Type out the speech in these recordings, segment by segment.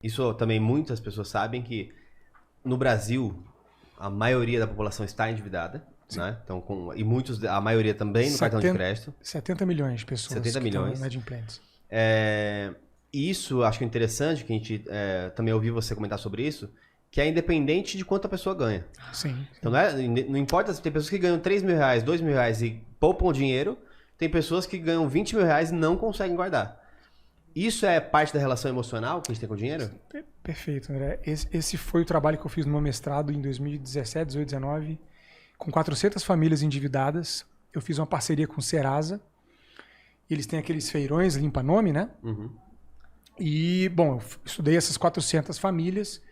Isso também muitas pessoas sabem que no Brasil a maioria da população está endividada, né? Então, e a maioria também no cartão de crédito. 70 milhões de pessoas 70 milhões. estão inadimplentes. Isso, acho que é interessante, que a gente também ouviu você comentar sobre isso, que é independente de quanto a pessoa ganha. Sim. Então, não importa, tem pessoas que ganham 3 mil reais, 2 mil reais e poupam dinheiro, tem pessoas que ganham 20 mil reais e não conseguem guardar. Isso é parte da relação emocional que a gente tem com o dinheiro? Perfeito, André. Esse foi o trabalho que eu fiz no meu mestrado em 2017, 18, 19, com 400 famílias endividadas. Eu fiz uma parceria com o Serasa. Eles têm aqueles feirões limpa-nome, né? Uhum. E, bom, eu estudei essas 400 famílias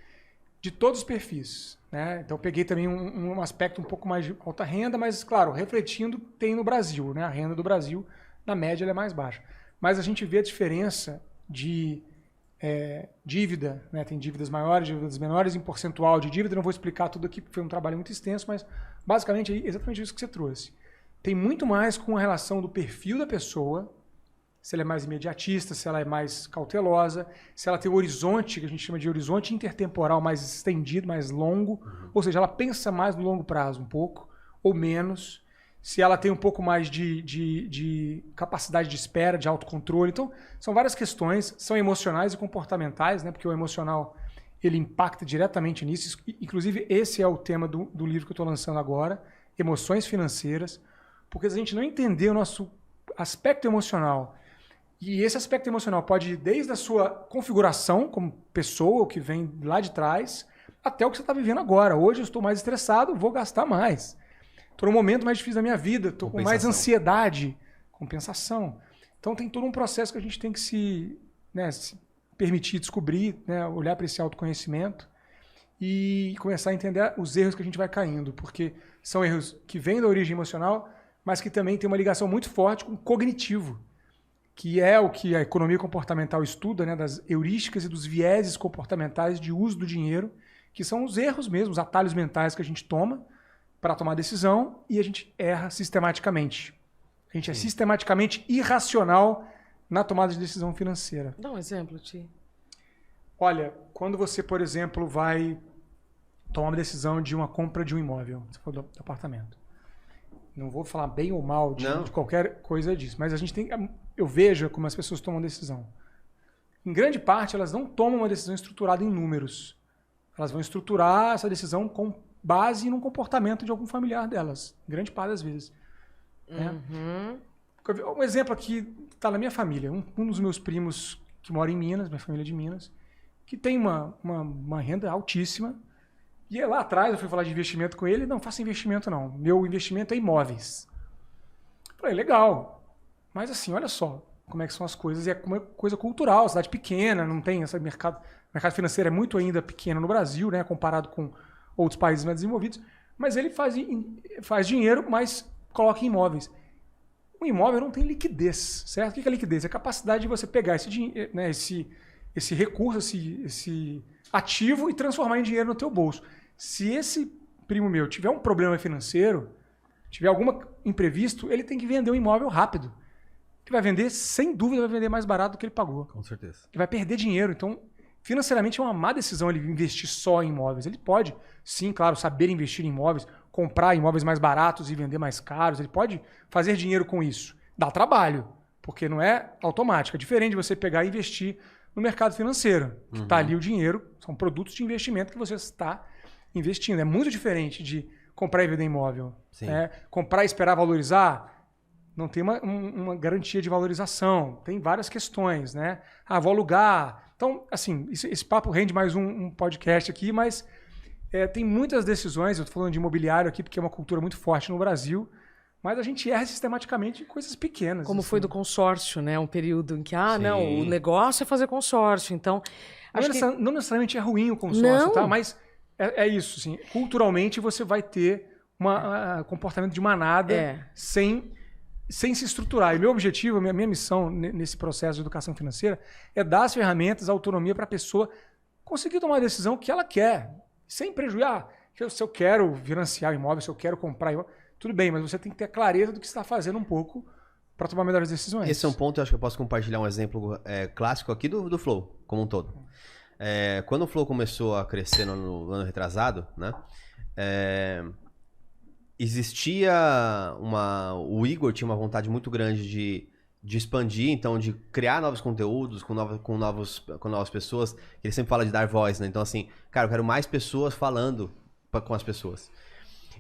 de todos os perfis, né? Então, eu peguei também um aspecto um pouco mais de alta renda, mas, claro, refletindo, tem no Brasil, né? A renda do Brasil, na média, ela é mais baixa. Mas a gente vê a diferença de dívida, né? Tem dívidas maiores, dívidas menores em percentual de dívida. Não vou explicar tudo aqui, porque foi um trabalho muito extenso, mas basicamente é exatamente isso que você trouxe. Tem muito mais com a relação do perfil da pessoa, se ela é mais imediatista, se ela é mais cautelosa, se ela tem o horizonte, que a gente chama de horizonte intertemporal mais estendido, mais longo, ou seja, ela pensa mais no longo prazo um pouco, ou menos, se ela tem um pouco mais de capacidade de espera, de autocontrole. Então, são várias questões, são emocionais e comportamentais, né? Porque o emocional ele impacta diretamente nisso. Inclusive, esse é o tema do livro que eu estou lançando agora, Emoções Financeiras, porque se a gente não entender o nosso aspecto emocional, e esse aspecto emocional pode ir desde a sua configuração como pessoa, o que vem lá de trás, até o que você está vivendo agora. Hoje eu estou mais estressado, vou gastar mais. Estou num momento mais difícil da minha vida, estou com mais ansiedade, compensação. Então tem todo um processo que a gente tem que se permitir descobrir, né, olhar para esse autoconhecimento e começar a entender os erros que a gente vai caindo, porque são erros que vêm da origem emocional, mas que também tem uma ligação muito forte com o cognitivo, que é o que a economia comportamental estuda, né, das heurísticas e dos vieses comportamentais de uso do dinheiro, que são os erros mesmo, os atalhos mentais que a gente toma para tomar decisão e a gente erra sistematicamente. A gente é sistematicamente irracional na tomada de decisão financeira. Dá um exemplo, Ti. Olha, quando você, por exemplo, vai tomar uma decisão de uma compra de um imóvel, você falou do apartamento. Não vou falar bem ou mal de qualquer coisa disso, mas eu vejo como as pessoas tomam decisão. Em grande parte, elas não tomam uma decisão estruturada em números. Elas vão estruturar essa decisão com base num comportamento de algum familiar delas, em grande parte das vezes. Né? Um exemplo aqui está na minha família. Um dos meus primos que mora em Minas, minha família é de Minas, que tem uma renda altíssima. E lá atrás eu fui falar de investimento com ele. Não, faça investimento não. Meu investimento é imóveis. Falei, legal. Mas assim, olha só como é que são as coisas. E é uma coisa cultural, cidade pequena, não tem esse mercado. O mercado financeiro é muito ainda pequeno no Brasil, né, comparado com outros países mais desenvolvidos. Mas ele faz dinheiro, mas coloca em imóveis. O imóvel não tem liquidez, certo? O que é liquidez? É a capacidade de você pegar esse recurso, esse ativo e transformar em dinheiro no teu bolso. Se esse primo meu tiver um problema financeiro, tiver algum imprevisto, ele tem que vender um imóvel rápido. Que vai vender, sem dúvida, vai vender mais barato do que ele pagou. Com certeza. Ele vai perder dinheiro. Então, financeiramente é uma má decisão ele investir só em imóveis. Ele pode, sim, claro, saber investir em imóveis, comprar imóveis mais baratos e vender mais caros. Ele pode fazer dinheiro com isso. Dá trabalho, porque não é automático. É diferente de você pegar e investir no mercado financeiro, que está ali o dinheiro, são produtos de investimento que você está investindo. É muito diferente de comprar e vender imóvel. Né? Comprar e esperar valorizar, não tem uma garantia de valorização. Tem várias questões. Né? Ah, vou alugar. Então, assim, esse papo rende mais um podcast aqui, mas tem muitas decisões. Eu estou falando de imobiliário aqui, porque é uma cultura muito forte no Brasil, mas a gente erra sistematicamente em coisas pequenas. Como assim. foi do consórcio, né? Um período em que, não, o negócio é fazer consórcio. Então, não necessariamente é ruim o consórcio, tá? Mas é isso, assim. Culturalmente, você vai ter um comportamento de manada sem se estruturar. E meu objetivo, minha missão nesse processo de educação financeira é dar as ferramentas, a autonomia para a pessoa conseguir tomar a decisão que ela quer, sem prejuízo. Se eu quero financiar imóvel, se eu quero comprar imóvel, tudo bem, mas você tem que ter clareza do que você está fazendo um pouco para tomar melhores decisões. Esse é um ponto, eu acho que eu posso compartilhar um exemplo clássico aqui do Flow, como um todo. Quando o Flow começou a crescer no ano retrasado, né? Existia o Igor tinha uma vontade muito grande de expandir, então de criar novos conteúdos com novas pessoas. Ele sempre fala de dar voz, né? Então assim, cara, eu quero mais pessoas falando com as pessoas.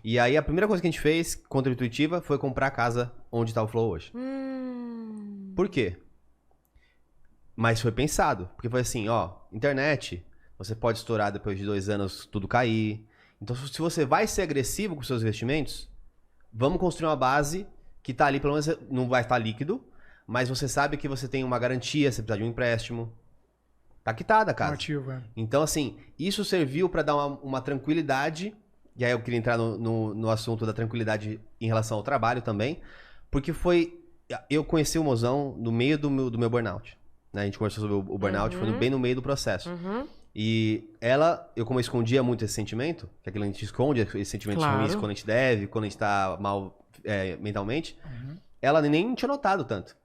E aí a primeira coisa que a gente fez, contra-intuitiva, foi comprar a casa onde está o Flow hoje. Por quê? Mas foi pensado, porque foi assim, ó, internet, você pode estourar depois de 2 anos, tudo cair. Então, se você vai ser agressivo com seus investimentos, vamos construir uma base que tá ali, pelo menos não vai estar líquido, mas você sabe que você tem uma garantia, você precisa de um empréstimo. Tá quitada a casa. Ativo, Então, assim, isso serviu para dar uma tranquilidade, e aí eu queria entrar no assunto da tranquilidade em relação ao trabalho também, porque eu conheci o Mozão no meio do meu burnout. Né? A gente conversou sobre o burnout, foi bem no meio do processo. E eu como eu escondia muito esse sentimento, que aquilo a gente esconde, esses sentimentos ruins quando a gente deve, quando a gente tá mal mentalmente, ela nem tinha notado tanto.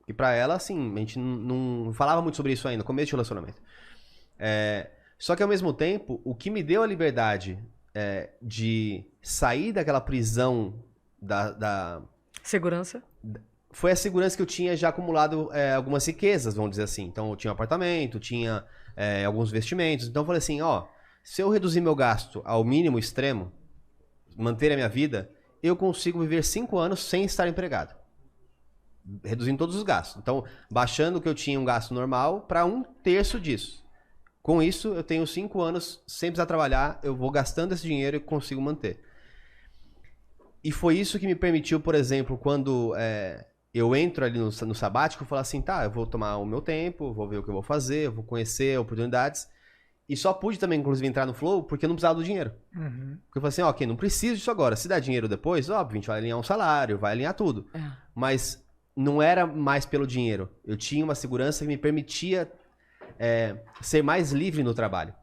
E pra ela, assim, a gente não falava muito sobre isso ainda, no começo de relacionamento. Só que ao mesmo tempo, o que me deu a liberdade de sair daquela prisão da Segurança? Foi a segurança que eu tinha já acumulado algumas riquezas, vamos dizer assim. Então, eu tinha um apartamento, tinha alguns investimentos. Então, eu falei assim, ó, se eu reduzir meu gasto ao mínimo extremo, manter a minha vida, eu consigo viver 5 anos sem estar empregado. Reduzindo todos os gastos. Então, baixando o que eu tinha um gasto normal para 1/3 disso. Com isso, eu tenho 5 anos sem precisar trabalhar, eu vou gastando esse dinheiro e consigo manter. E foi isso que me permitiu, por exemplo, quando eu entro ali no sabático, eu falo assim, tá, eu vou tomar o meu tempo, vou ver o que eu vou fazer, eu vou conhecer oportunidades. E só pude também, inclusive, entrar no Flow porque eu não precisava do dinheiro. Porque eu falei assim, ok, não preciso disso agora. Se dá dinheiro depois, óbvio, a gente vai alinhar um salário, vai alinhar tudo. Mas não era mais pelo dinheiro. Eu tinha uma segurança que me permitia ser mais livre no trabalho.